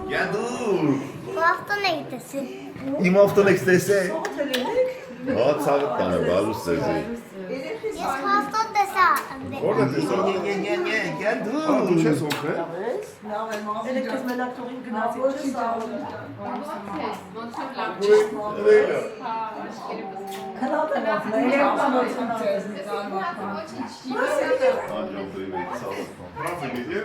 Gel dur. Bu hafta ne gidesin? İm haftan ekstese. Aa sağlık tane bağlı sözü. Jest hafta desa. Orada gel dur. Tu sais son frère? Elektrosmelaktorin genauso. Kanal tarafına. Правда, где?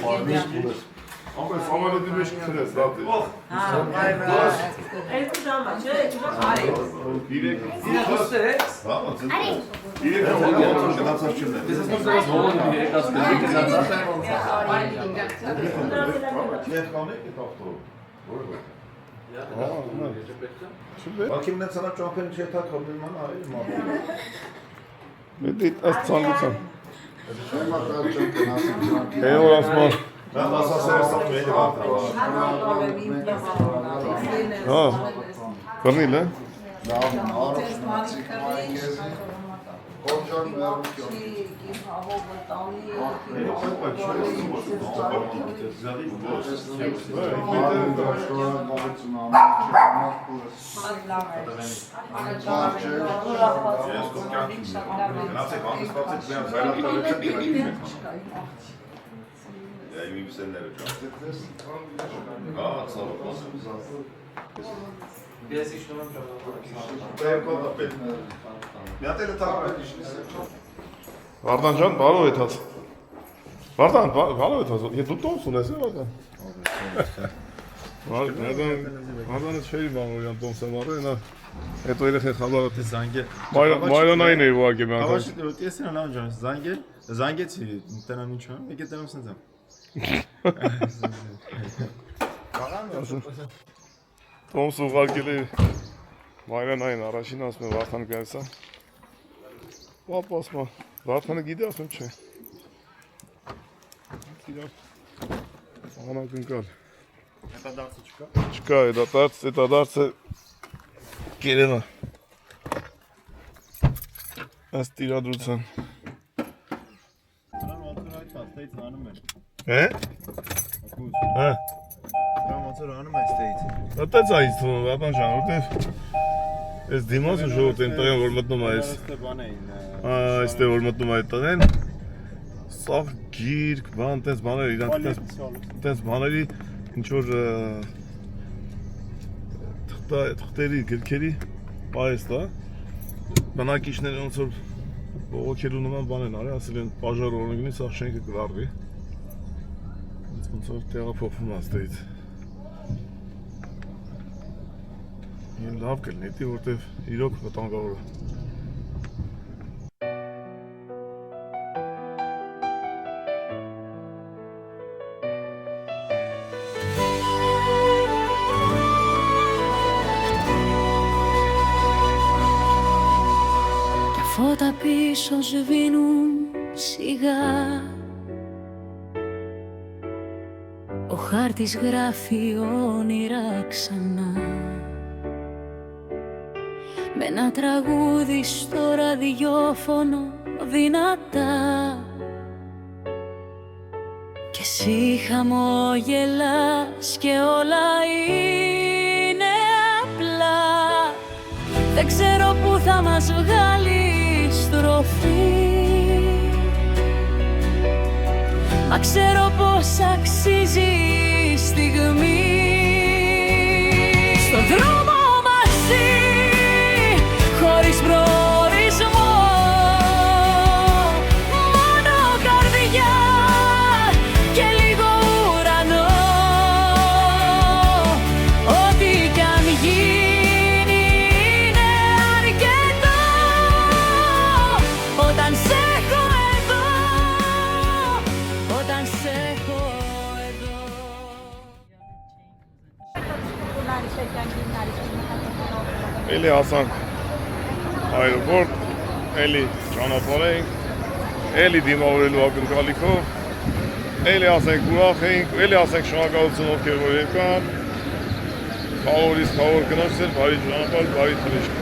Самолет мешки. Ama samoleti meşki kırız zaten. Bakayım ne sana çampiyon şey takalım bana hayır mı? Ne değil az sandıksan. Eyvallah Osman. Ben masa seversem neydi Ha. Kanıyla. Ja, mi se ne rečem. A, samo Ja tele tako. Vardan can bağlı et az. Vardan bağlı et az. Ya tuttu musun nesi Vardan? Vardan şey bağlı uyandım sen var ya. Это или хабар ты Занге. Майла найны его агеме. Аваш вот если нам жан Занге чи тана ничего. Эге танам сензам. Tom suğargeli Майла найны арашин асме Vardan gelsa. Bak basma. Vardan'ı gidiyorsun çe. Gidiyor. Ana günkal. Это дарца чука. Чекай, это дарце Келена. Астира друцан. Тран мотор айтмас, тейт анım ben. He? He. Тран мотор anım esteyt. Դա ծայից թվում, ապան ժան, որտեվ այս դիմացը ժողովուրդ են տղեն, որ մտնում է այս, այստեղ որ մտնում է այդ տղեն, սաղ գիրք, բան, տենց բաներ, իրանք տենց բաների, ինչ-որ թղթերի, գրքերի, պայես դա, բնակիչները ոնց որ բողոքելու նման բան են արի, ասել են պաժար օրնգնի, սաղ շենքը կլարվի, ոնց որ տեղափոխվում աստեղից։ Իմ լավ կլինի, դի որտեվ իրոք վտանգավոր է։ Τα φώτα πίσω σβήνουν σιγά. Ο χάρτης γράφει όνειρα ξανά. Με ένα τραγούδι στο ραδιόφωνο δυνατά. Κι εσύ χαμογελάς και όλα είναι απλά. Δεν ξέρω που θα μας βγάλει η στροφή, μα ξέρω πως αξίζει η στιγμή. Στον δρόμο μαζί, χωρίς προορισμό, μόνο καρδιά και λίγο ουρανό. Էլի հասանք այրոպորտ, էլի ճանապարհ ենք, էլի դիմավորելու ակնկալիքով, էլի ասենք ուրախ ենք, էլի ասենք շնորհակալություն ովքեր որ եկան, խաղորից խաղոր կնոջսեր, բարի ճանապարհ, բարի թռիչք։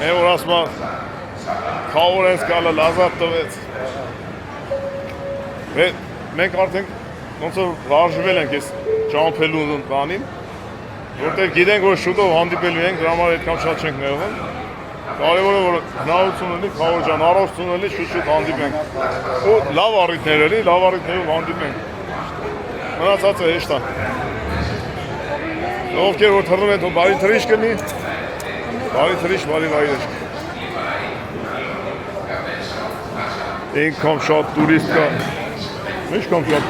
Որ ասմա խաղոր ենք կալը լազատ տվեց։ Մենք արդեն ոնց որ վարժվել ենք այս ճամփելու բանին, որտեղ գիտենք որ շուտով հանդիպելու ենք, դրա համար այդքան շատ չենք նեղվում։ Կարևորը որ հնարավորություն ունի, խաղոր ջան, առողջություն ունի, շուտ հանդիպենք։ Ու լավ առիթներ էլի, լավ առիթներով հանդիպենք։ Մնացածը հեշտ է։ Ովքեր որ թռնում են, բարի թռիչք կնի, բարի թռիչք, բարի վայրեջք։ Ինքան շատ տուրիստ կա, ինչքան շատ,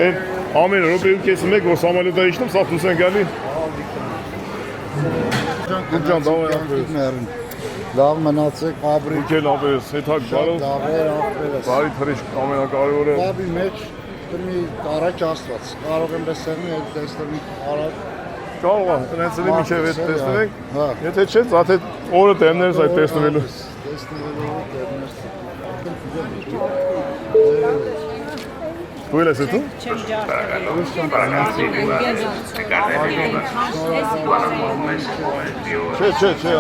են ամեն ռոպեու կեսը մեկ, որ սամալյոտ է իջնում, սա դուս են գալի։ Գուրջան, դավայ ապերես։ Լավ մնացեք, ապրի։ Ուքել ապերես, հետակ բարով, բարի թռիչք, ամենակարևորը։ Լավի մեջ դրմի առաջ աստված, կարող եմ տեսնի, այդ տեսնի առաջ։ Կարող է, տնեցելի միջև հետ տեսնվենք, եթե չէ, զատ հետ օրը տեմներս այդ տեսնվելու։ Դու էլ ես էտու։ Չէ,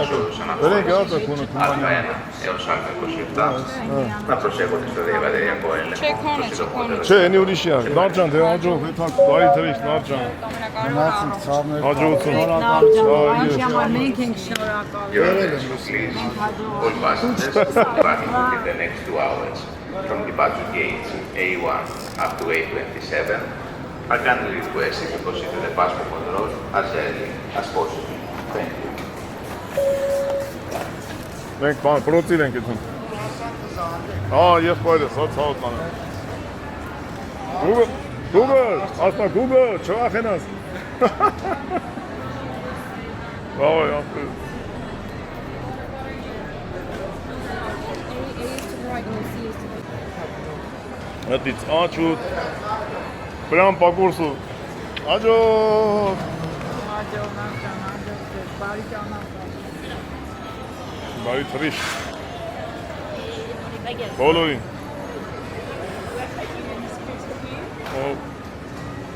ատո։ Վերենք ատո քունը քումանյանը։ Չէ, ենի ուրիշի է, նարջան, դե հաջող, հետակ, բարի թրիշ, նարջան։ Մնացինք ծավներ։ Հաջողություն։ Մենք ենք շնորհակալ։ All passengers departing within the next 2 hours from departure gates A1 up to A27 are kindly requested to proceed to the passport control as early as possible. Thank you. Մենք բան, պրոցիր ենք եթում։ Ես պայրես, հա ծաղոտ բանը։ Google, ասնա Google, չվախ ենաս։ Բավայ, ապրես։ Հատից աչուտ, պրամ պակուրսու, աջոտ։ Բարի թրիշ, բոլորին։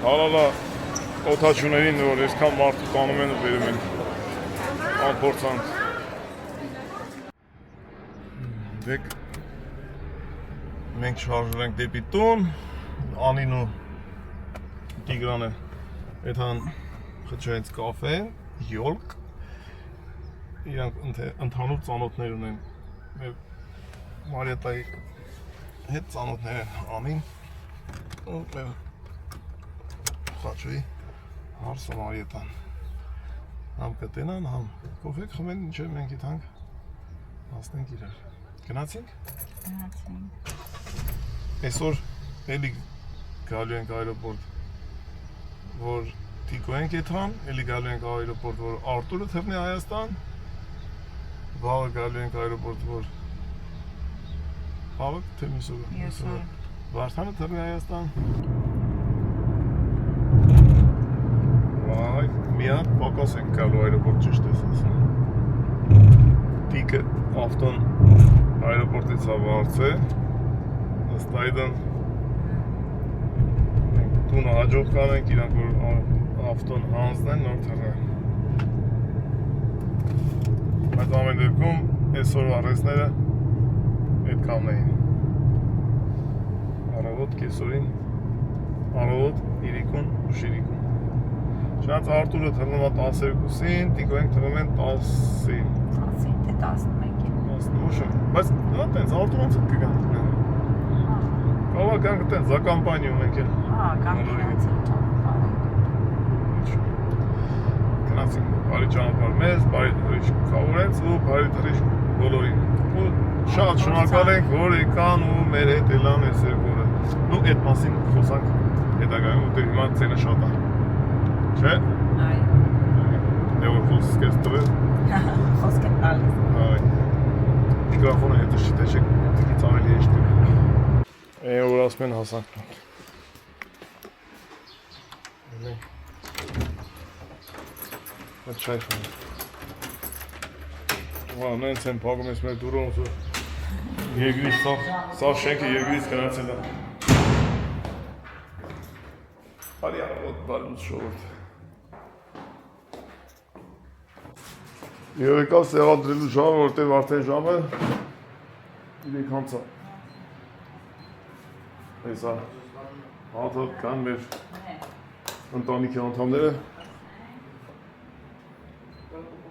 Հալալա օթաչուներին, որ եսքան մարդու տանում են ու բերում են, անփորձանք։ Դեք, մենք շարժել ենք դեպի տուն, Անին ու Տիգրանը այդհան խճայենց կաֆե, յոլկ, իրանք ընդհանուր ծանոթներ ունեն, մեր Մարիետայի հետ ծանոթներ են Անին ու մեր խաչուի հարսը Մարիետան, համ կտենան, համ կոֆեք խմեն, ինչև մենք իթանք հասնենք իրար, գնացինք? Գնացինք։ Այսօր էլի գալու ենք այրոպորտ, որ Տիկո ենք եթան, էլի գալու ենք այրոպորտ, որ Արտուրը թվնի Հայաստան, վաղը գալու ենք այրոպորտ, որ վաղը թե միսօրը, Վարդանը թվնի Հայաստան, վայ, միատ պակաս ենք գալու այրոպորտ ճիշտ ես ասում, Տիկը ավտոն այրոպորտից ավարց է, ըստ այդն տունը հաջող կանենք իրանք որ ավտոն հանձնեն նոր թռը այդ ամեն դեպքում այսօր առեսները այդքանն էին առավոտ կեսօրին առավոտ իրիկուն ու շիրիկուն չնայած Արտուրը թռնում է 12-ին, Տիկո ենք թռնում են 10-ին 10-ին թե 11-ին բայց դա տենց Արտուր ոնց կգան Կավա կանք տենց, զա կամպանիում ենք էլ Գնացինք բարի ճանապարհ մեզ, բարի թռիչք Քավորենց ու բարի թռիչք բոլորին ու շատ շնորհակալ ենք, որ եկան ու մեր հետ ելան այս երկորը ու այդ մասին խոսանք հետագայում ու հիմա ցենը շատ է չէ՞։ Այո որ խոսք ես տվել խոսք եմ տալիս Միկրոֆոնը հետո չտեչեք, դից ավելի էշտ է։ Որ ասում են հասանք։ Այդ չայ խմի։ වා, նենց են փակում ես մեր դուրը ոնց որ երկրից սա շենքը երկրից գնացել է։ Արի առոտ բալուց շորտ։ Եվ եկավ սեղադրելու ժամը, որտեղ արդեն ժամը 3 հանցա։ Այսա հատը կան մեր ընտանիքի անդամները։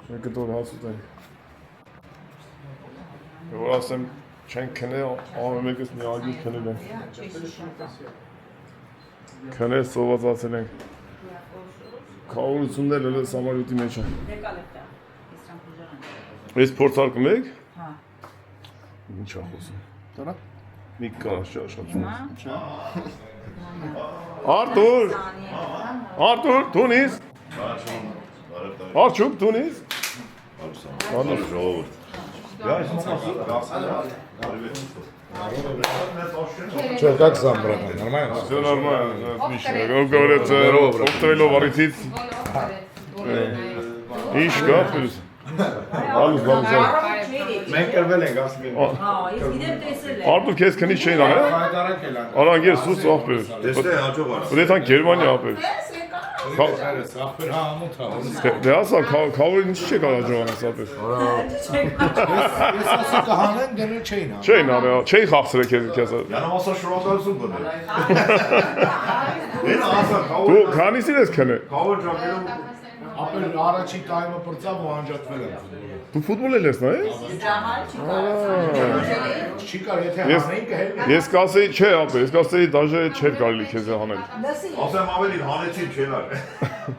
Մենք կտոր հաց ուտենք։ Որ ասեմ չենք քնել, ամեն մեկս մի ագիր քնել ենք։ Քնել սովածացել ենք։ Քավորություններ էլ սամարյութի մեջ են։ Ես փորձարկում եք։ Հա։ Ինչ է խոսում։ Դարա։ Մի կարաշ աշխատում։ Արտուր։ Արտուր, տունիս։ Արչուկ, տունիս։ Ալո ժողովուրդ։ Что, как сам, братан? Нормально? Все нормально, отлично. Как говорится, Октавелов аритит. Իշ կա պլյուս։ Ալուս բանուզար։ Մենք կրվել ենք ասում եմ։ Արտուր քեզ քնից չէին անել։ Արանք ես սուս ախպեր։ Դեստե հաջող արա։ Ուդեթան Գերմանիա ախպեր։ Դե ասա քավորին ինչ չեք արա ջոանես ախպեր։ Ես ասի կհանեն դնում չէին հա։ Չէին անել, չէի խախսրել քեզ։ Յանամ ասա շնորհակալություն բներ։ Մեն ասա Դու քանիսին ես քնել։ քավոր ժամերում Ապել առաջին տայմը պրծավ ու անջատվել եմ։ Դու ֆուտբոլ ես նայես։ Չի կար, եթե հանեին կհելնի։ Ես կասեի, չէ, ապեր, ես կասեի դաժե չէր կարելի քեզ հանել։ ասեմ ավելին հանեցին չելար։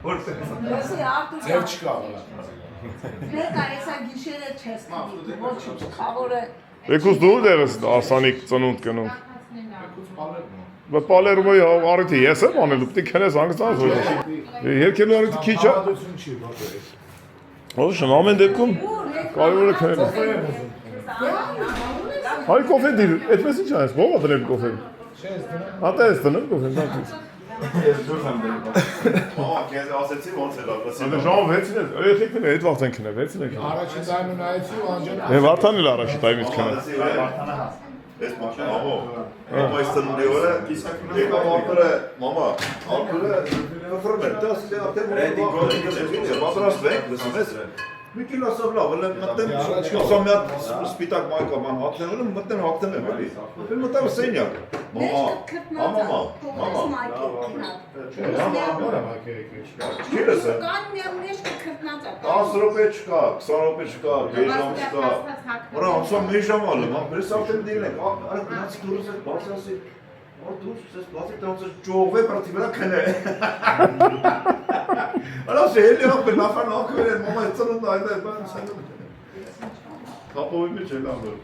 Որտե՞ղ։ Ձև չկա։ Եկուս դու դերս Արսանիկ ծնունդ կնում։ Բայց Պալերմոյի առիթի ես եմ անելու, պիտի քնես հանգստանաս որ։ Երկելու առիթի քիչ է։ Ոչմ ամեն դեպքում կարևորը քնել։ Հայ կոֆե դիր, այդպես ինչ այս, ո՞վ է դնել կոֆեն։ Հատա ես դնել կոֆեն, դարձից։ Ես դուրս եմ դերում։ Ահա, քեզ ասեցի ոնց է լավ։ Անդե ժամ 6-ին է, երեքն է, այդ վաղտ են քնել, 6-ին է քնել։ Առաջին տայմը նայեցի ու անջատվել։ Է Վարդանն էլ առաջի տայմից քնել։ Ես մաշին ահո։ Մամա այս ծնունդի օրը եկավ արտերը, մամա, արտերը ֆրոմը, դաս դե ռեդի գոլի պատրաստվեք, լսում ես։ Մի կիլոսով լավ, էլ մտեմ, ասա մի հատ սպիտակ մայկա ման հատնեմ, մտեմ հագնեմ եմ էլի։ Էլ մտավ սենյակ։ Մամա, Չիրս է։ 10 րոպե չկա, 20 րոպե չկա, 2 ժամ չկա։ Որա ամսա մի ժամ ալը, ման բրես արդեն դիրնենք, այ գնացի դուրս է, բաց ասի, դուրս ես բացի տանց ճողվե պրատի վրա քնե։ Արա շելի ապել նախան ակվել են, մամա ծնունդ այդ բան սանում։ Կապովի մեջ էլ անդոր։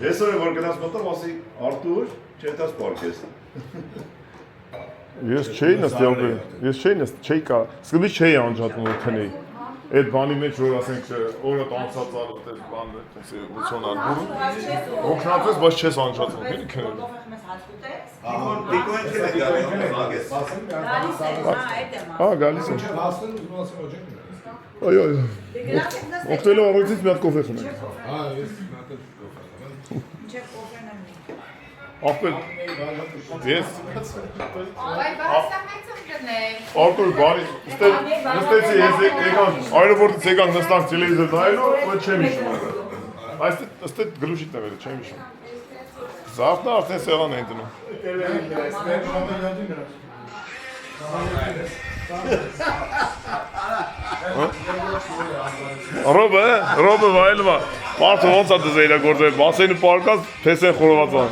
Ես օրը որ գնաց մտավ, ասի Արտուր, չետաս պարկես։ Ես չէի նստել, ես չէի նստել, չէի կա, սկզբից չէի անջատվում որ քնեի։ Այդ բանի մեջ որ ասենք օրը տանցած արդ այդ բանը, այդպես էմոցիոնալ բուրը։ Օգնածես, բայց չես անջատվում, էլի քնել։ Դիկոին չէ գալիս։ Հա, գալիս եմ։ Հասնել ու ասեմ ոչինչ։ Այո, այո։ Օգտվելով առողջից մի հատ կոֆե խմենք։ Հա, ես Ապել, ես։ Արտուր, բարի, նստեցի ես եկան, այրոպորտից եկան նստանք տելևիզոր նայելու, ու չեմ իշում այդը։ Այստեղ գլուշիտ նվերը, չեմ իշում։ Զավթն արդեն սեղան էին դնում։ Ռոբը վայելվա, մարդը ոնց է դզե իրագործել, մասեն ու պարկած, պես են խորովածան։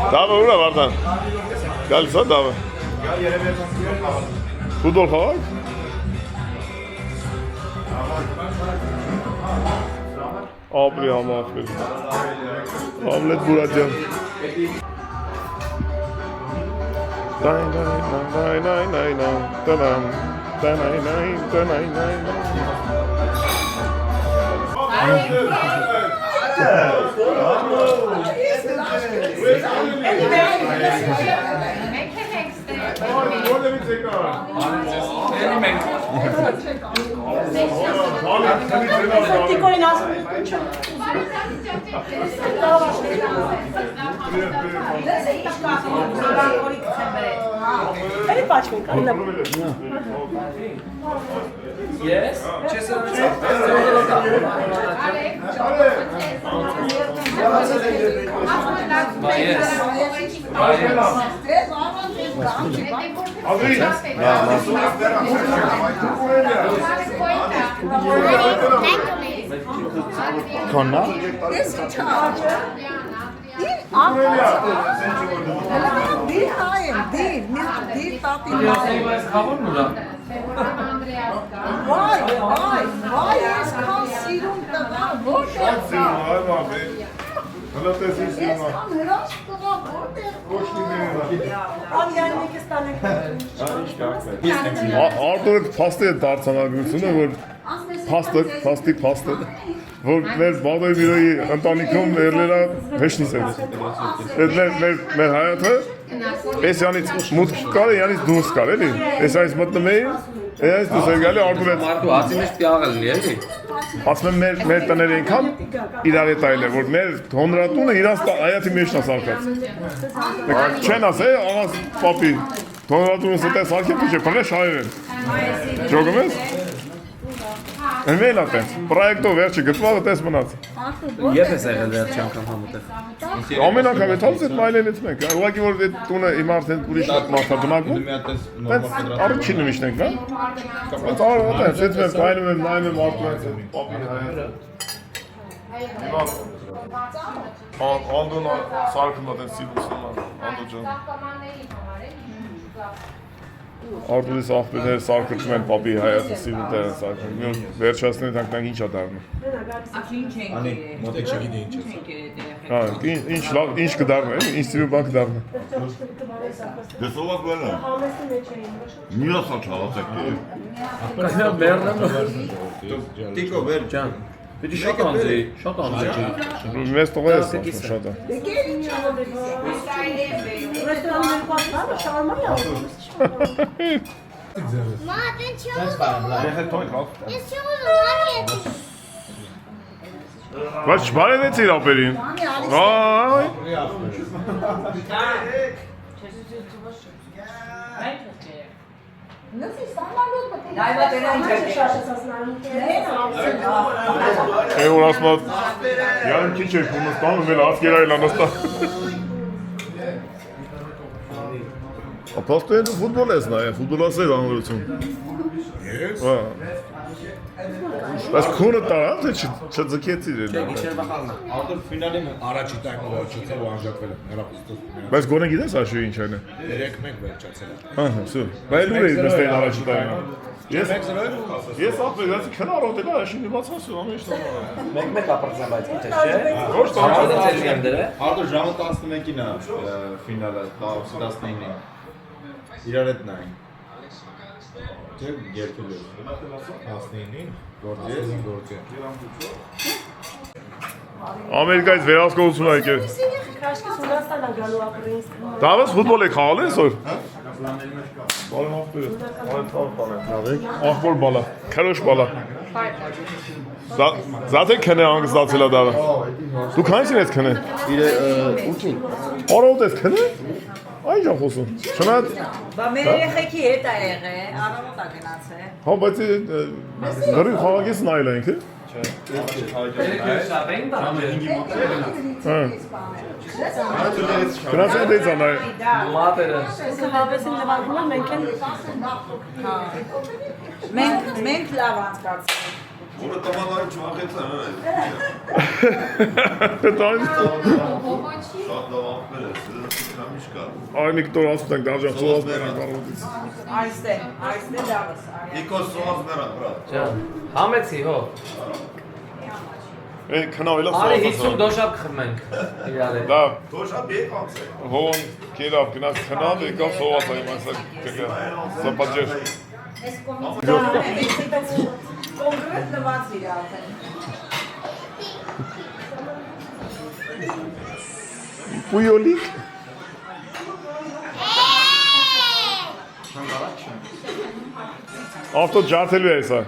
Դավը ուր է Վարդան, գալիս է դավը։ Ֆուտբոլ խաղակ։ Ապրի համախվել, Համլետ Բուրատյան։ Տիկոին ասում Էլի պաչվենք, այնա Yes? Քոննա։ Ես ինչ աճը Դիր հայեմ, դիր տատի Վայ, ես կան սիրում տղա, որտեղ կա Հլա տեսին սիրում Ես կան հրաշ տղա, որտեղ կա Ալյան եկես տանեք Արտորը փաստի է դարձանագրությունը, որ փաստը, որ մեր բադոյ վիրոյի ընտանիքում ներլերա հեշնիս է մեր հայաթը ես յանից մուտք կար է, յանից դուրս կար էլի ես այնից մտնում էի, այնից դուրս էր գալի արտոր հետ Մարդու հացի մեջ պյաղել լի էլի ասում եմ մեր տները ինքան իրար հետ այլ է, որ մեր հոնրատունը իրանց հայաթի մեջն է սարկած չեն ասե, աղաս պապի հոնրատունը ստե սարկեպ չէ, պղե շայր են ճոգում ես? Εμένα τες, πράγματο վերջի գտվաղը տես մնաց։ Եվ ես եղել վերջի անգամ համատեղ։ Ամեն անգամ այդ հալսից մայլենից մենք, ուղղակի որ այդ տունը իմ արդեն ուրիշ մարդա բնակվում, բայց առաջինը միշտ ենք, նա։ Բայց արդ է, սեծ մենք կայնում եմ, նայում եմ արդեն այդ պապի հայերը։ Անդոն սարկում է տես սիվուսում, անդո ջան։ Արտուրիս աղբերները սարկրճում են պապի հայացը սիրուտեր են սարկրում, միոն վերջասնեն տանք ինչ է դարնում։ Մոտեք չգիտի ինչ է։ Ինչ կդարնը, ինչ սիրու բան կդարնը։ Դες ովակ բանը։ Նիրա սա չալացեք է։ Կասյա մերնը Տիկո վեր ջան։ Պիտի շատ անձի Մեզ տողը ես շատ է։ Եկեր ինչ Ռեստորաններ պատկանը շարմա է Մա, դեն չի ուզում Ես չի ուզում, Բայց չբարևեց իր ապերին։ Այ որ ասմա յարım քիչ եք ունը ստանում էլ ասկերայել անստա Ապաստու են ֆուտբոլ ես նայ, ֆուտբոլ ասել անորություն Ես? Բայց քունը տարավ, թե չձգեցիր էլ Արտոր ֆինալի առաջի տայմով չեցավ ու անջատվել է հեռախոսով Բայց գոնե գիտես աշու ինչ այն է 3-1 վերջացել է Ահա, սու Բայց լուր էի նստել առաջի տայմով Ես ապրել, ասի քնարոտ էլ աշինի բացասու, ամեն ինչ Մեկ ապրծան բայց գիտես չէ Ոչ Արադը ծերի եմ դրը Արտոր ժամը 11-ին է ֆինալը, 19-ին իրար հետ նային Թե երկել է 19-ին գործի Ամերիկայից վերահսկողություն է եկել Քաշկես Հունաստան է գալու ապրին Դավես ֆուտբոլ եք խաղալ այսօր Ախբոր բալա, քրոշ բալա Զատ եք քնե անգստացել է դավը Դու քանից ես քնե? Ուքին Արոտ ես քնե? Այն ժան խոսում Չնայած Բա մեր երեխեքի հետ է եղել, առավոտ է գնացել Հա, բայց գրի խաղագես նայել է ինքը Գնացել դեյց անայ Մատերը Սվավեսին նվագում է, Մենք լավ անցկացել Որը տամանարում չվախեցան Շատ լավ աղբեր է, սրամիշ կա Այնիկ տոր ասուտ ենք դարժան սոհազ մերան կարոտից Այստեղ դավս Իկոս սոհազ մերան, բրատ Համեցի հո Քնավելա Արի 50 դոշապ խմենք իրար հետ Դա Դոշապ եկ անց է հոն կերավ գնաց քնավ եկավ սոհազ այմ այսա սապաջեր Կոնկրետ նվաց իր արդեն Պույոլիկ։ Ավտո ջարդելու է սա։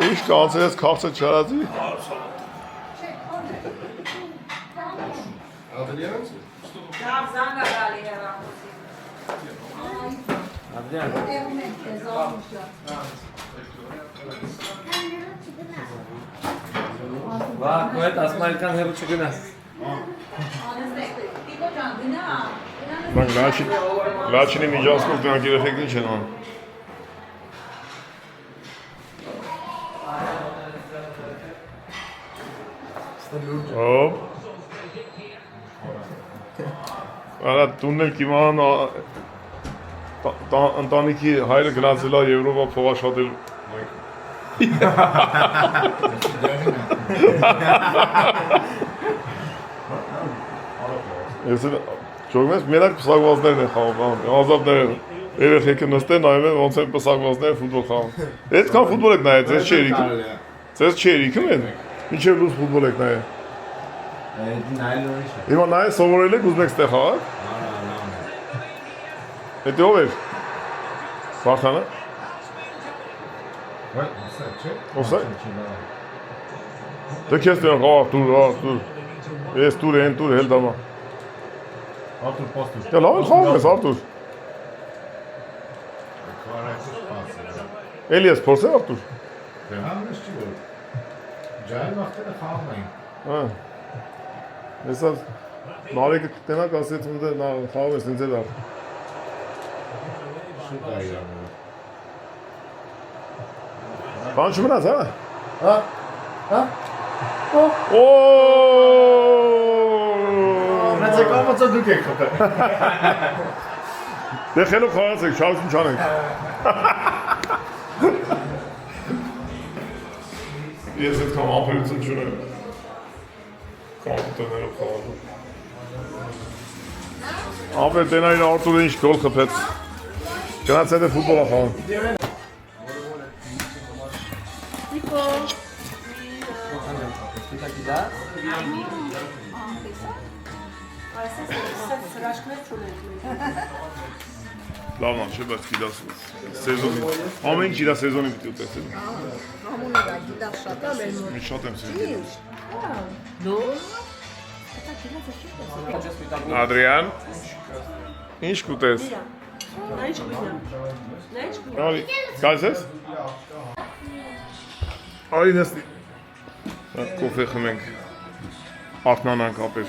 Ինչ կանցես քաղցը չարածի։ Վա, քո հետ ասում այլքան հեռու չգնաս։ Մենք լաչինի միջանցքով դրանք երեխեքն ինչ են անում։ Հոպ։ Արա տունն էլ կիմանան ընտանիքի հայրը գնացել է Եվրոպա փողաշատել։ Ես ճոգում ես մենակ պսակվածներն են խաղում, ազատները երեխեքը նստեն նայում են ոնց են պսակվածները ֆուտբոլ խաղում։ Այդքան ֆուտբոլ եք նայել, ձեզ չի երիքում։ Ձեզ չի երիքում են։ Մինչև լույս ֆուտբոլ եք նայել։ Հիմա նայել սովորել եք ուզում եք ստեղ խաղալ։ Հետո ով էր։ Վարդանը։ Ոսա։ Դե քեզ դեռ խաղ դուր։ Ես դուր են դուր հել դամա։ Artur pastor. Դե լավ խաղում ես Արտուր։ Էլի ես փորձել Արտուր։ Դե համես չի որ։ Ջայլ վախտերը խաղում էին։ Հա։ Հեսա նարեկը կտենակ ասեց ունդ նա խաղում ես ինձ էլ ար։ Շուտ է իրանը։ Բան չմնաց, հա։ Հա։ Հա։ Օ! Մեծ եկամուց դուք եք խփել։ Դե խելոք խաղացեք, շարություն չանենք։ Ես այդքան ապերություն չունեմ։ Կամպուտերներով խաղալու։ Ապեր տենային Արտուրը ինչ գոլ խփեց։ Գնաց հետ է ֆուտբոլ խաղում։ Լավն չէ, բայց գիտաս սեզոնի, ամեն ինչ իրա սեզոնի պիտի ուտեսել։ Ամունը դա գիտակ շատ է մեր մոտ։ Ինչ շատ եմ սեզոնի։ Ադրիան, ինչ կուտես։ Արի, կայս ես։ Արի նստի։ Կոֆե խմենք, արթնանանք ապեր։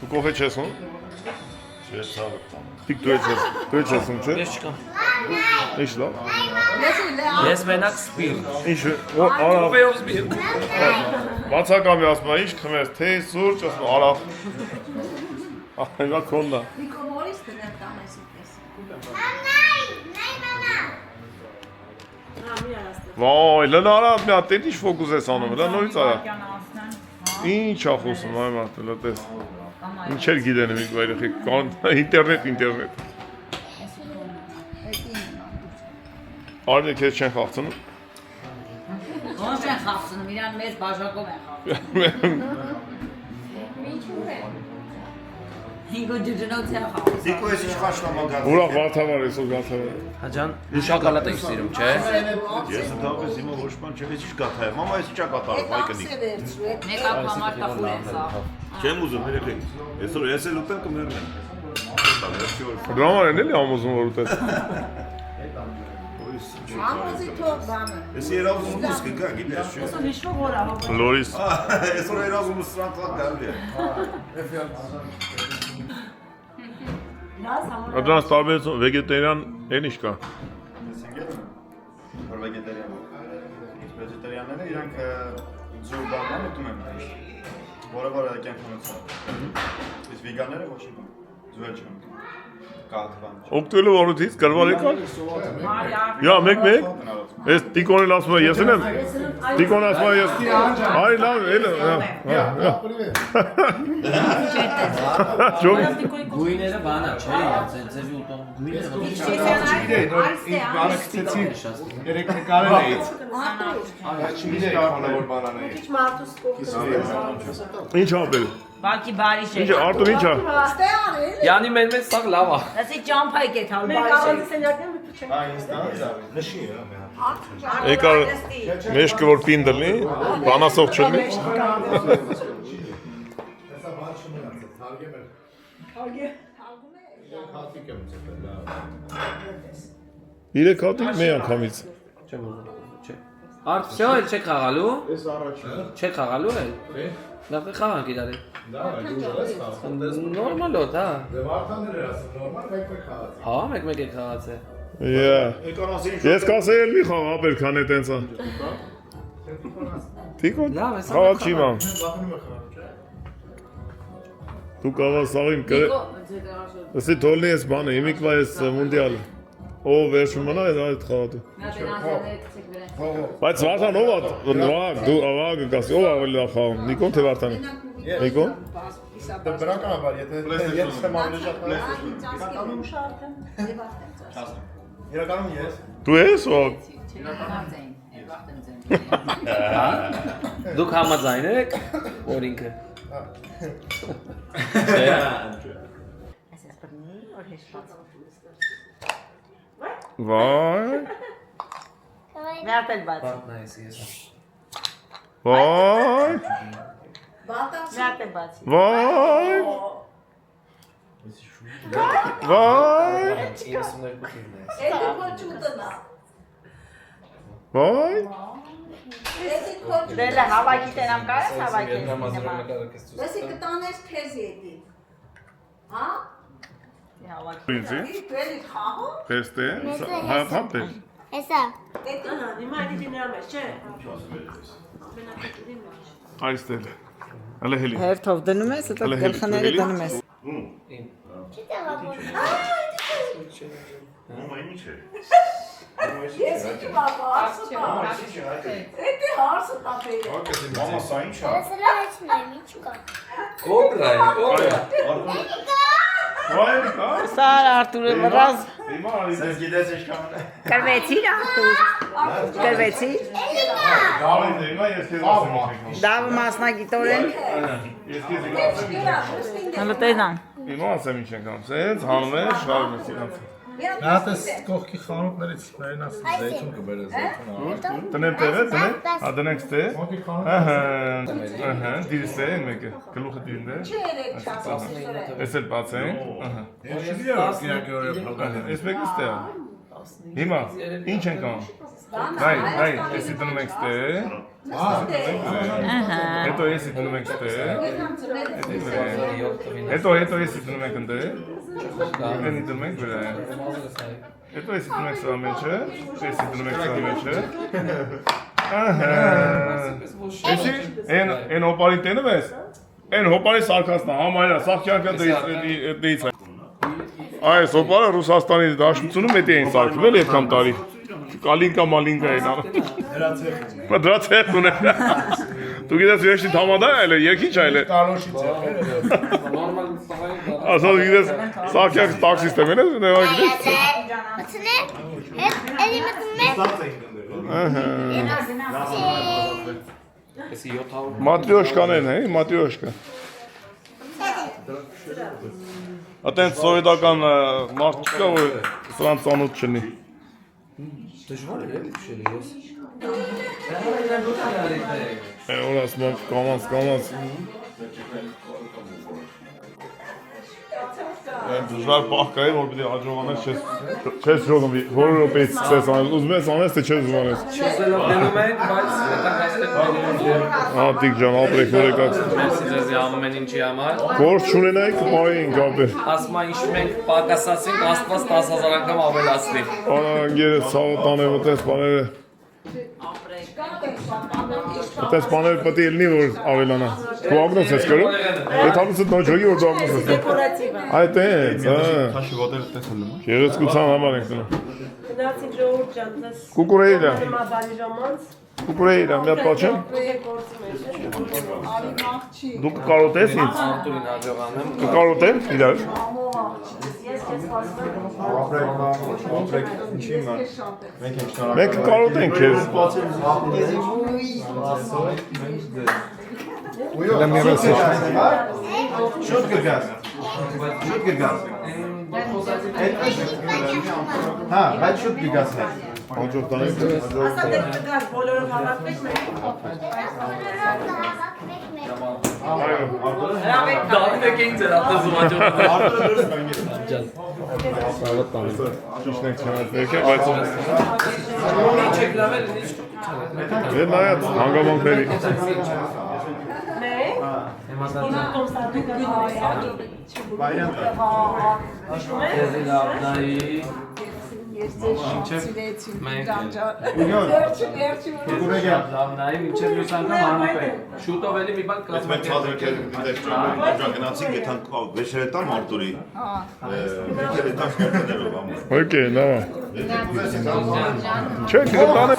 Դու կոֆե չես հում։ Ես ցավ։ Տիկ դու ես հում, չէ։ Ես չկամ։ Ինչ լավ։ Ես մենակ սպիրտ։ Ինչ, Կոֆեով սպիրտ։ բացակամի ասում է, ինչ խմես, թե սուրճ, ասում արավ։ Հիմա քոնն է։ Վայ, լնա արավ մի հատ, դե ինչ ֆոկուս ես անում, լա նորից արա։ Ինչ ա խոսում, այ մարդը, լա տես։ Ինչեր գիտեն իմ երեխեք, ինտերնետ։ Արնի քեզ չեն խաղցնում։ Ոնց են խաղցնում, իրան մեծ բաժակով են խաղցնում։ Ինգո ջջնոցի է խաղում։ Դիկո ես ինչ խաշնամա գա։ Ուրախ վարդավար ես, վարդավար։ Հաջան, շոկոլադ եք սիրում, չէ։ Ես ընդհանրապես հիմա ոչ բան չէ, ես ինչ կաթա եմ։ Մամա ես ինչա կատարում, այ կնի։ Մեկ ապա մարտախուր են սա։ Չեմ ուզում երեխեք։ Այսօր ես էլ ուտեմ կմեռնեմ։ Դրա համար են էլի ամոզում որ ուտես։ Ամոզի թող բանը։ Ես երազումս կգա, գիտես չէ։ Ոսը հիշվող որ ահա։ Լորիս։ Այսօր երազումս սրանք լավ գալի է։ Դրանց տարբերություն վեգետարիան են ինչ կա։ Որ վեգետարիան։ Վեգետարիանները իրանք ձուր բանան ուտում են։ Որը կյանքից։ Իսկ վեգանները ոչ մի բան։ Ձուր չեն։ Կաթ բան։ Օգտվելու որուտից գրվալ եկա։ Յա, մեկ։ Ես Տիկոնին ասում եմ, ես եմ։ Տիկոնը ասում է ես։ Այ լավ, էլ։ Ջոկ։ Գույները բանա, չէ, ձեզի ուտում։ Երեք նկարել էից։ Չգիտեի որ բանան էից։ Քիչ մարդուս կողքից։ Ինչ ապել։ Բակի բարի շեշ։ Ինչ Արտուր ինչա։ Ստե արել։ Յանի մեր սաղ լավ է։ Դասի ճամփայք է թալ Մենք բարի առանց շեշ։ սենյակներում մի քիչ ենք։ Այ ինձ տանձավի։ Նշի է։ Եկա մեջքը որ պին դլնի, բանասով չլնի։ Հեսա բան չմնացել, թարգեմ էր։ Հատիկ եմ ծպել, լավ։ 3 հատիկ մի անգամից։ Արդ չէ, էլ չեք խաղալու։ Ես առաջին։ Չեք խաղալու էլ։ Լավ խաղանք իրար։ Դա է, դու ես խաղացել։ Նորմալոտ, հա։ Դե վարդաներ էր ասում, նորմալ մեկ-մեկ խաղացել։ Հա, մեկ-մեկ եք խաղացել։ Ես կասեի էլ մի խաղ ապեր քան է տենցա։ Տիկոն։ Լավ է, խաղա չի ման։ Վախենում է խաղալ, չէ՞։ Դու կավա սաղին կրե։ Ասի թոլնի ես բանը, իմիկվա ես մունդիալ։ Ով վերջում մնա այդ խաղատու։ Բայց Վարդան ով է, դու ավագը կասի, ով ավելի լավ խաղում, Նիկոն թե Վարդանը։ Նիկոն։ Դե բնականաբար, եթե եմ ավելի շատ իրականում ես։ Դու ես ով։ Դուք համաձայն եք, որ ինքը։ Վայ։ Նատել բաց։ Վայ։ Նատել բաց։ Վայ։ Վայ։ Էդի կոչուտնա։ Վայ։ Էդի կոչ։ Դելա հավաքի տենամ կարես հավաքի։ Դեսի կտանես քեզ էդի։ Հա։ Ինձի։ Դու էլի խաղում։ Տեստե։ Հապտե։ Հեսա։ Էդի հիմա էդի նրա մեջ, չէ։ Այստեղ։ Ալե հելի։ Հերթով դնում ես, հետո գլխները դնում ես։ Չի տեղավոր։ Ես ինչ բաբա, հարսը տա։ Էդի հարսը տա բերե։ Մամա, սա ինչ է։ Սրա մեջն է, ինչ կա։ Կոբրա է, կոբրա։ Վայ, կա։ Սար Արտուրը մռազ։ Հիմա Սենց գիտես ինչքան է։ Կրվեցիր Արտուր։ Կրվեցի։ Դավիթ, հիմա ես քեզ ասեմ ինչ եք։ Դավը մասնագիտորեն։ Ես քեզ ասեմ ինչ եք։ Հələ տեզան։ Հիմա ասեմ ինչ եք անում։ Սենց հանում ես, շարում ես իրանց։ Նա տես կողքի խանութներից մերին ասում, զեյթուն կբերես, զեյթուն Տնեմ տեղը, տնեմ, հա դնենք ստե։ Ահա, դիրստե են մեկը, գլուխը դիրն է։ Ես էլ բացենք, ահա։ Ես մեկը ստե է։ Հիմա, ինչ ենք անում։ Հայ, եսի դնում ենք ստե։ Հետո եսի դնում ենք ստե։ Հետո եսի դնում ենք ընդե։ Eni դնում ենք վրա։ Հետո եսի դնում ենք սրա մեջը, եսի դնում ենք սրա մեջը։ Ահա։ Եսի, են հոպարի տենում ես։ Են հոպարի սարքասնա, համայնա, սաղ կյանքը դեից է։ Այս հոպարը Ռուսաստանի դաշնությունում էտ էին սարքում էլ ետ կամ տարի։ Կալինկա մալինկա էին անում։ Դրա ցեխ ունեն։ Դու գիտես վերջին համադան այլ է, երկինչ այլ է։ Տալոշից է։ Ասած գիտես, սաղքյակ տաքսիստ եմ ես, նեվա գիտես։ Մտցնե։ Էլի մտցնե։ Մատրիոշկան են, հեի, մատրիոշկա։ Ատենց սովետական մարդ չկա, որ սրանց ծանոթ չլինի։ Դժվար է էլի քշելի ես։ Որ ասում եմ կամաց։ Դժվար պահ կա է, որ պիտի աջողանես չես ժողնվի, որը ռոպեից սկսես անել, ուզում ես անես, թե չես ուզում անես։ Չեզելով դնում ենք, բայց հետակ հաստեք Տիկ ջան, ապրեք նորեկաց։ Մերսի ձեզի ամեն ինչի համար։ Գործ չունենայիք, պարեինք ապեր։ Ասմա ինչ մենք պակասացինք, աստված 10,000 անգամ ավելացնի։ Անանգերը սաղոտան է մտես պաները։ Մտես պաները պտի ելնի, որ ավելանա։ Դու ագնոս ես կրում։ Ետ համուսըտ նոջոգի, որ դու ագնոս ես։ Այդ էնց, Քաշի ոտերը տեսել եմ։ Գեղեցկության համար ենք դնում։ Գնացի ժողովուրդ ջան, դες Կուկուրեիրա։ Մաբալի ժամանց Կուկուրեիրա, մի հատ պաչեմ։ Արի մաղջի Դու կկարոտես ինձ։ Արտուրին հաջողանեմ։ Կկարոտեմ իրար։ Ես քեզ խոսում Մենք կկարոտենք քեզ։ Շուտ կգաս։ Շուտ կգաս։ Հա, բայց շուտ կգաս։ Հաջող տանենք։ Ասա դե կգար բոլորը հավաքվեք մեր Դավիթը կինց էր ապտեզում հաջողանեմ։ Արտուրը դուրս գանգել։ Ճիշտ ենք չանացնեք, բայց Ինչ եք լավել, ինչ դե նայած հանգամանքների։ Եզի լավնայի լավնայի մինչև մյուս անգամ հանուպեք շուտով էլի մի բան Բայց մենք ցածրքեր միտեղ ճան գնացինք, եթանք վեշերը տամ Արտուրի։ Վեշերը տամ կերտներով ամուր։ Okay, լավ։ Չէ, գտանը։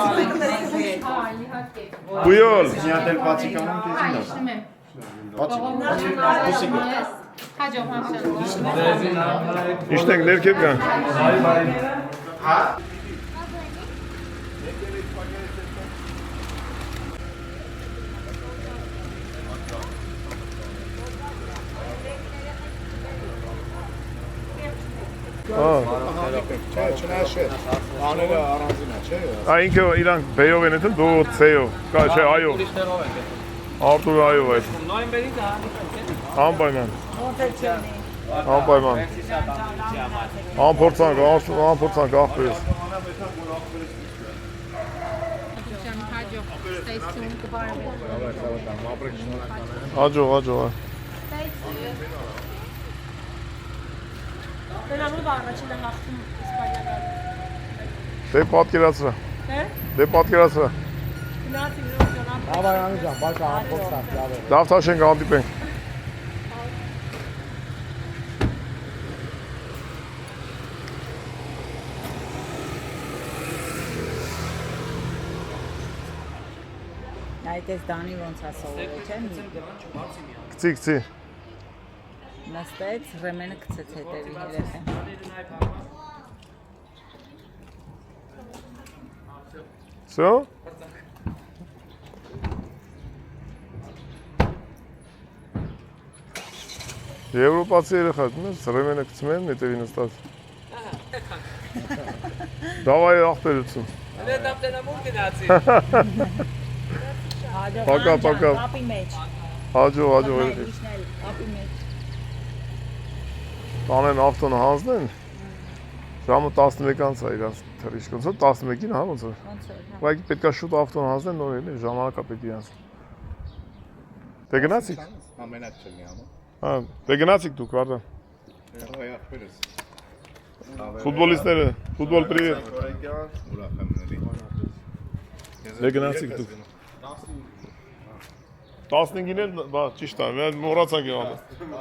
Բույոլ։ Նյատել բացի կանեմ դեզին դաս։ Իշտ ենք ներքև կան։ Չնաշե, աները առանձին է, չէ։ Ինքը իրանք բեյով են էթել, դու ցեյով։ Կա, չէ, այով։ Արտուրը այով է։ նոյեմբերին դա Անպայման։ Անպայման։ Անփորձանք աղբերս։ Հաջող։ Նրանով առաջինը հաղթում իսպանիական։ Դե պատկերացրա։ Դե պատկերացրա։ Գնացի ժողովուրդ ջան։ Ավարանի ջան, բայց ափորձակ լավ է։ Լավ թաշենք հանդիպենք։ Այդպես Դանի ոնց է սովորել, չէ՞։ Գցի։ Նստեց, ռեմենը գցեց հետևի երեխեն։ Всё։ Եվրոպացի երեխա, ռեմենը գցում են, հետևի նստած։ Դավայ աղբերություն։ Հələ դապտենամուր գնացի։ Պակա։ Ապի մեջ։ Հաջող երեխա։ Ապի մեջ։ Տանեն ավտոն հանձնեն։ Ժամը 11-ից է իրանց թռիչք, ոնց որ 11-ին, հա, ոնց որ։ Բայց պետքա շուտ ավտոն հանձնեն, նոր էլի ժամանակա պետք է իրանց։ Դե գնացիք։ Ամենակ չլինի համը։ Հա, դե գնացիք դուք, Վարդան։ Հայ ախպերս։ Ֆուտբոլիստները, ֆուտբոլ պրիվետ։ Ուրախ եմ ելի։ Դե գնացիք դուք։ 15-ին էլ, բա, ճիշտ է, մենք մոռացանք եղանը։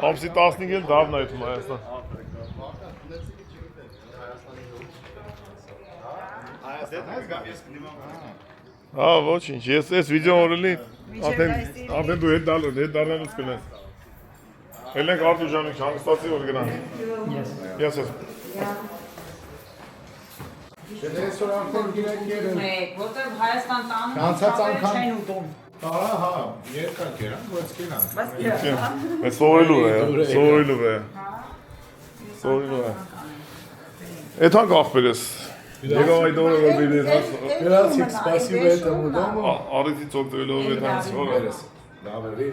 Ամսի 15-ին էլ դավն է այդում Հայաստան։ Հա, ոչինչ, ես այս վիդեոն օրելի, արդեն դու հետ դառնալուց կնես։ Ելենք Արտուր ջանիկ, հանգստացի որ գնանք։ Ես։ Այսօր արդեն գիրեք երել։ Որտեղ Հայաստան տանում Անցած անգամ չեն ուտում։ Հա, երկան կերան, բայց կերան։ Ես սովորելու է։ Էթանք աղբերես։ Եկավ այդ օրը որ բիլես հաս։ Գրացիք, սպասիվ էլ դոմը։ Արիցից օգտվելով էթանք սովորես։ Լավ էլի։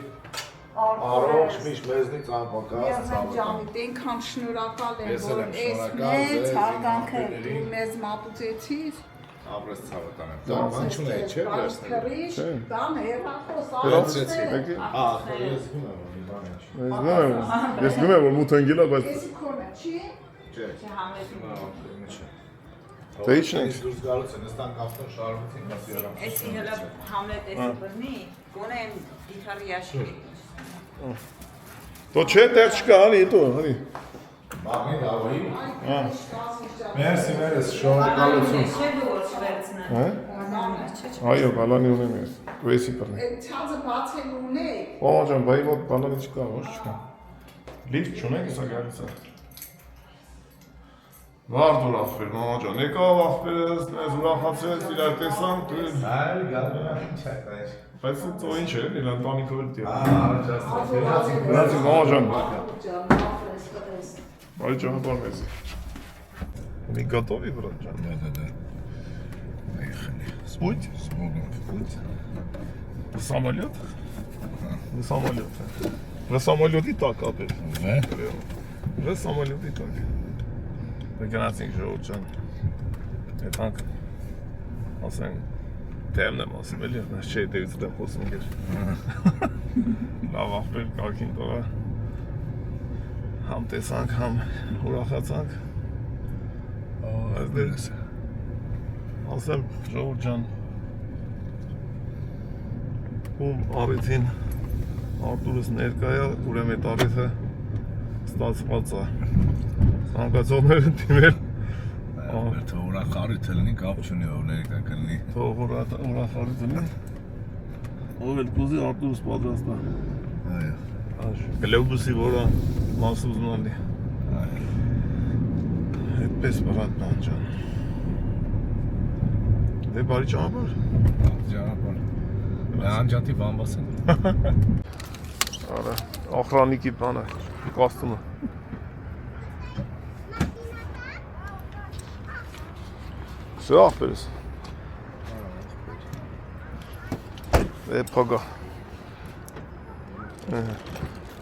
Առողջ միշտ մեզնից անպակաս Ջամիտ այնքան շնորհակալ եմ, Ես էլ որ եմ այս շնորհակալ մեծ ձեզ, հարգանքը Ալի։ դու մեզ մատուցեցիր։ Ապրես ցավը տանեմ։ Դա ման չունեի, չէ՞ վերցնել։ Քրիշ, դան հերախոս Վերցրեցի։ Հա, ես գնում եմ, որ մի բան է։ Ես գնում եմ որ մութ ընկել է, բայց Էսի քոնը չի։ Չէ։ Դե ի՞նչ ենք։ Դուրս գալուց են, նստանք ավտոն շարժվեցինք, մաս եղամ։ Էսի հələ Համլետ էսի բռնի, գոնե դիխարի աշկի։ Դո չէ տեղ չկա, հանի, հետո, հանի։ Մերսի մերս, շնորհակալություն։ Այո, բալանի ունեմ ես, դու եսի կռնի։ Չանձը բացել ունի։ Ողջան, բայ ոտ բալանի չկա, ոչ չկա։ Լիֆտ չունեք, եսա գալիս է։ Վարդ ուրախվեր, մամաջան, եկավ աղբերս, մեզ ուրախացրեց, իրար տեսանք, դու ես։ Այլ, գալու եմ, ինչ է կայր։ Բայց ծո ինչ է, իլ ընտանիքով էլ տիա։ Գնացի, մամաջան։ Բարի ճանապար մեզ։ Մի գոտովի վրան ճան։ Да. Спуть? Спуть. Самолет? Не самолет. Вже самоліт і так, апель. Вже самоліт і так. Գնացինք ժողովրդան։ Եթանք ասենք թեմն եմ ասում էլի, նա չէ դեպից դեմ խոսում էր։ Լավ աղբեր կարգին տողը։ Համ տեսանք, համ ուրախացանք։ Այդպես ասեմ ժողովրդան ում առիթին Արտուրս ներկա է, ուրեմն այդ առիթը ստացված է։ Անկացողները դիմել Թող ուրախարիթ լինի, կապ չունի, ով ներկա կլինի։ Թող ուրախարիթ լինի։ Ով էլ կուզի Արտուրս պատրաստ է։ Այո։ Գլոբուսի որը մաս ուզում ալի։ Այդպես բռատն անջան։ Դե բարի ճանապարհ։ Ճանապարհ։ Անջատի բամբասն։ Արա, охранники բանը, կոստյումը։ Все, ախպերս։ Փոգա։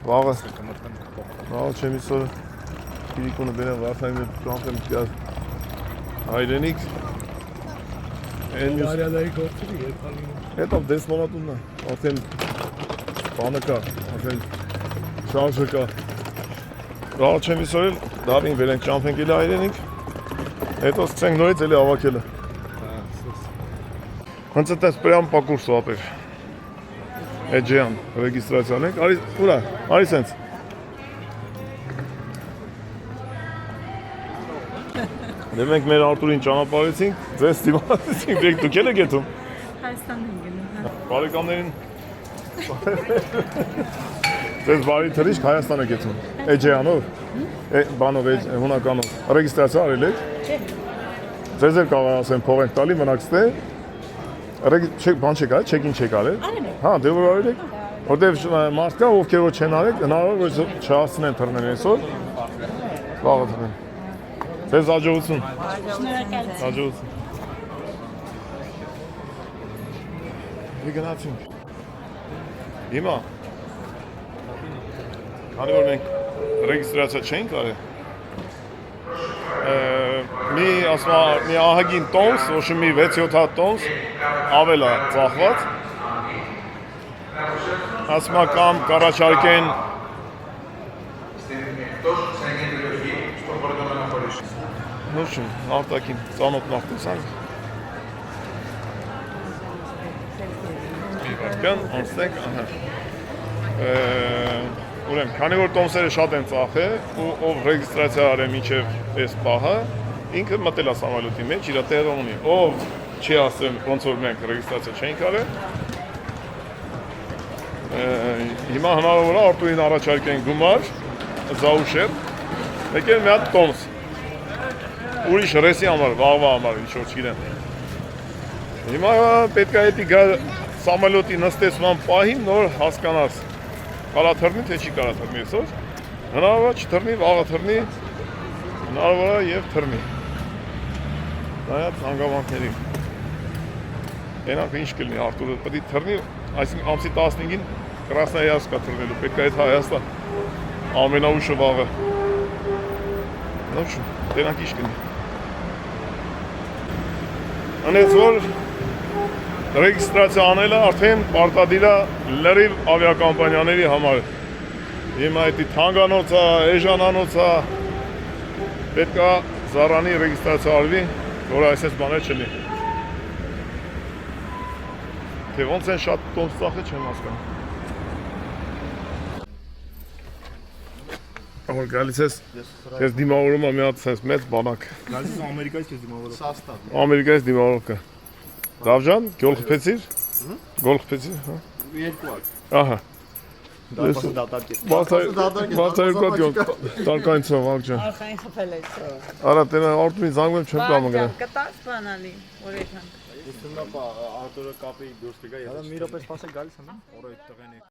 Վաղը չեմ իսոր իրիկունը բերեմ վարդայում եմ կրանքեմ կյար հայրենիք Արյադայի գործերի երկալին Հետով դեսմոնատունն է, արդեն բանը կա, արդեն շարժը կա Վաղը չեմ իսոր էլ դարին վերենք ճամփենք էլի հայրենիք Հետո սկսենք նորից էլի ավակելը Հենց այդպես պրյամ պակուրս ապեր Էջեան, ռեգիստրացիան ենք, ուրա, արի սենց Դե մենք մեր Արտուրին ճանապարհեցինք, ձեզ դիմացինք, դեք դուք էլ եք եթում Հայաստան ենք գնում, հա Բարեկամներին Ձեզ բարի թրիշք Հայաստան եք եթում Էջեանով, բանով, հունականով Ռեգիստրացիա արել եք Ձեզ էլ կարող ասեմ փող ենք տալի, մնակցտե Բան չեք արել, չեք ինչ չեք արել Հա, դե որ արել եք Որտև մարդ կա, ովքեր որ չեն արել, հնարավոր որ չհասցնեն թռնել այսօր Վաղը թռնեն Ձեզ հաջողություն Հաջողություն Մի գնացինք Հիմա Քանի որ մենք ռեգիստրացիա չենք արել մի ահագին տոնս, ոչ մի 6-7 հատ տոնս ավել է ծախված ասմա կամ կառաջարկեն նոչը, արտակին ծանոթ նախտեսանք մի վարկյան, անստենք, Ուրեմն, քանի որ տոմսերը շատ են ծախել ու ով ռեգիստրացիա արել մինչև այս պահը, ինքը մտել է սամալյոտի մեջ, իր տեղը ունի։ Ով չի ասել, ոնց որ մենք ռեգիստրացիա չենք արել։ Հիմա հնարավոր է Արտուրին առաջարկեն գումար, զաուշեր, եկել մի հատ տոմս։ Ուրիշ ռեսի համար, վաղվա համար, ինչ որ չգիտեմ։ Հիմա պետք է հետի գա սամալյոտի նստեցման պահին նոր հասկանաս Կարա թռնի, թե չի կարա թռնի այսօր, հնարավոր չթռնի, վաղը թռնի, հնարավոր է և թռնի Նայած հանգամանքների Ենանք ինչ կլնի Արտուրը, պետք է թռնի, այսինքն ամսի 15-ին Կրասնոյարսկ կա թռնելու, պետք է այդ Հայաստան ամենաուշը վաղը Նոչում, տենանք ինչ կլնի Անեց որ Ռեգիստրացիա անելը արդեն պարտադիր է լրիվ ավիակամպանիաների համար Հիմա այդ թանգանոցը, էժանանոցը պետք է զառանի ռեգիստրացիա արվի, որ այսպես բաներ չլինի Թե ոնց են շատ տոմս ծախել չեմ հասկանում որ գալիս ես ես դիմավորում եմ մի հատ sense մեծ բանակ։ Գալիս ես Ամերիկայից ես դիմավորում։ Սաստավ։ Ամերիկայից դիմավորող կա։ Դավժան, գոլ խփեցիր։ Գոլ խփեցիր, հա։ Երկու հատ։ Ահա։ Դատապասը դատարկի։ Բացարկա տարկայինցով աղջան։ Արխային խփել է։ Արա տենա արտունի զանգում չեմ կամ գնա։ Կտած բանալի, որ եթանք։ Ես նա Արտուրը կապի դուրս կգա։ Մի րոպե սպասեք գալիս եմ, օրը այդ տղեն